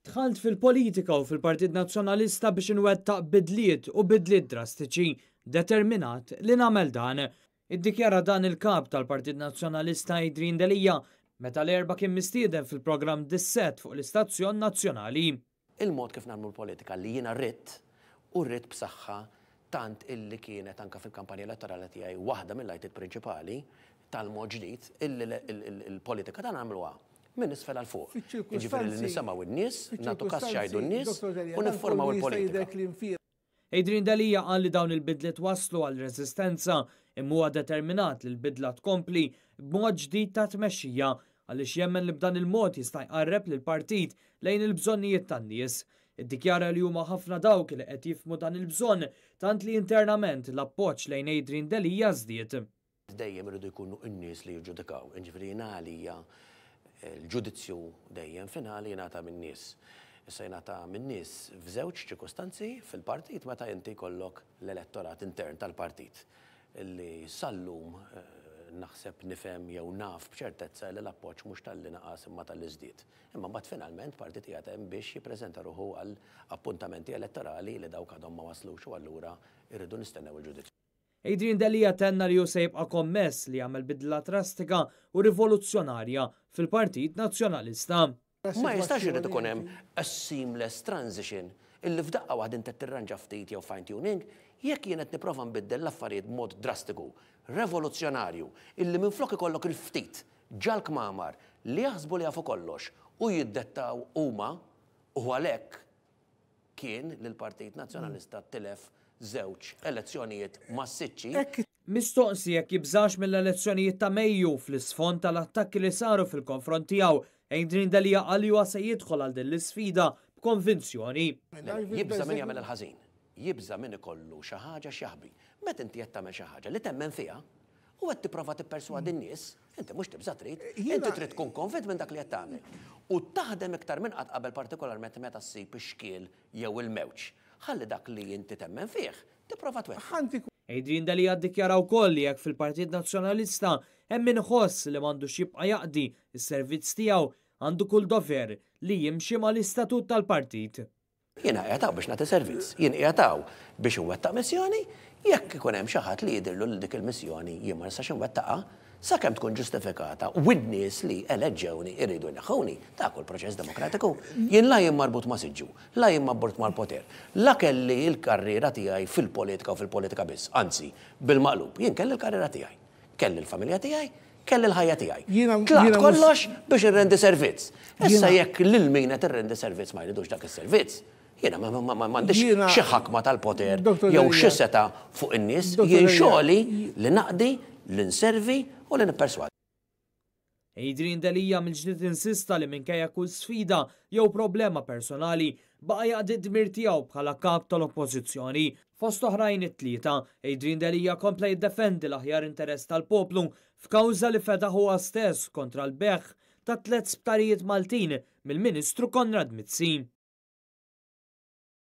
Dħalt fil-politika u fil-Partit Nazzjonalista biex inwettaq bidliet u bidliet drastiċi, determinat li nagħmel dan. Iddikjara dan il-kap tal-Partit Nazzjonalista Adrien Delija meta l-erba' kien mistieden fil-programm Disset fuq l-Istazzjon Nazzjonali. Il-mod kif nagħmlu l-politika li jiena rrid u rrid b'saħħa tant illi kienet anke fil-kampanja elettorali tiegħi waħda mill-għajtiet prinċipali tal-mod ġdid il-politika dan nagħmluha minn isfel għal fuq. Jiġifieri li nisimgħu n-nies, nagħtu każ xajdu n-nies u niffurmaw il-politika. Adrien Delija qal li dawn il-bidliet waslu għal reżistenza imma huwa determinat li l-bidla tkompli b'mod ġdid ta' tmexxija għaliex jemmen li b'dan il-mod jista' jqarreb lill-partit lejn il-bżonnijiet tan-nies. Iddikjara li huma ħafna dawk li qed jifhmu dan il-bżonn tant li internament l-appoġġ lejn Adrien Delija żdied. Dejjem iridu jkunu n-nies li jiġġudikaw, jiġifieri għalija il-ġudizzju dejjem finali jingħata min-nies. Issa jingħata min-nies f'żewġ ċirkostanzi fil-partit meta inti jkollok l-elettorat intern tal-partit illi sallum naħseb nifhem jew naf b'ċertezza li l-appoġġ mhux tal-li naqas imma tal-iżdied. Imma mbagħad finalment partit qiegħed hemm biex jippreżenta ruħu għal appuntamenti elettorali li dawk għadhom ma waslux u allura irridu nistennew il-ġudizzju. Adrien Delija tenna li hu se jibqa' kommess li jagħmel bidla drastika u rivoluzzjonarja fil-Partit Nazzjonalista. Ma jistax irid ikun hemm a seamless transition illi f'daqqa waħda inti tirranġa ftit jew fine tuning, jekk jien qed nipprova nbiddel l-affarijiet b'mod drastiku, revoluzzjonarju, illi minflok ikollok il-ftit ġalk mamar li jaħsbu li jafu kollox u jiddettaw huma u għalhekk kien li l-Partit Nazzjonalista tilef żewġ elezzjonijiet massiċċi. Mistoqsi jekk jibżax mill-elezzjonijiet ta' Mejju fl-isfond tal-attakki li saru fil-konfront tiegħu, Adrien Delija qal li huwa se jidħol għal din l-isfida b'konvinzjoni. Jibża min jagħmel il-ħażin, jibża min ikollu xi ħaġa x'jaħbi. Meta inti qed tagħmel xi ħaġa li temmen fiha u qed tipprova tipperswadi n-nies, inti mhux tibża trid, inti trid tkun konvint minn dak li qed tagħmel. U taħdem iktar minn qatt qabel partikolarment meta ssib ix-xkiel jew il-mewġ. Ħalli dak li inti temmen fih, tipprova twettaq. Adrien Delija ddikjara wkoll li jekk fil-Partit Nazzjonalista hemm inħoss li m'għandux jibqa' jaqdi s-servizz tiegħu għandu kull dover li jimxi mal-istatut tal-partit. Jien qiegħed biex nagħti servizz, jien qiegħed biex inwettaq missjoni, jekk ikun hemm xi ħadd li jidhirlu li dik il-missjoni jien ma nistax inwettaqha, sakemm tkun ġustifikata u n-nies li eleġġewni jridu jneħħuni dak kull proċess demokratiku. Jien la jien marbut ma' siġġu, la jien marbut mal-poter, la kelli l-karriera tiegħi fil-politika u fil-politika biss, anzi bil-maqlub, jien kelli l-karriera tiegħi, kelli l-familja tiegħi, kelli l-ħajja tiegħi. Tlaqt kollox biex irrendi servizz. Issa jekk lil min qed irrendi servizz ma jridux dak is-servizz, jiena m'għandix xi ħakma tal-poter jew xi seta' fuq in-nies, jien xogħli li naqdi, li nservi u li nipperswadi. Adrien Delija mill-ġdid insista li minkejja kull sfida jew problema personali baqa' jaqdi d-dmir tiegħu bħala kap tal-oppożizzjoni. Fost oħrajn it-tlieta, Adrien Delija kompla jiddefendi l-aħjar interess tal-poplu f'kawża li fetaħ huwa stess kontra l-beħħ ta' 3 sptarijiet Maltin mill-Ministru Konrad Mizzi.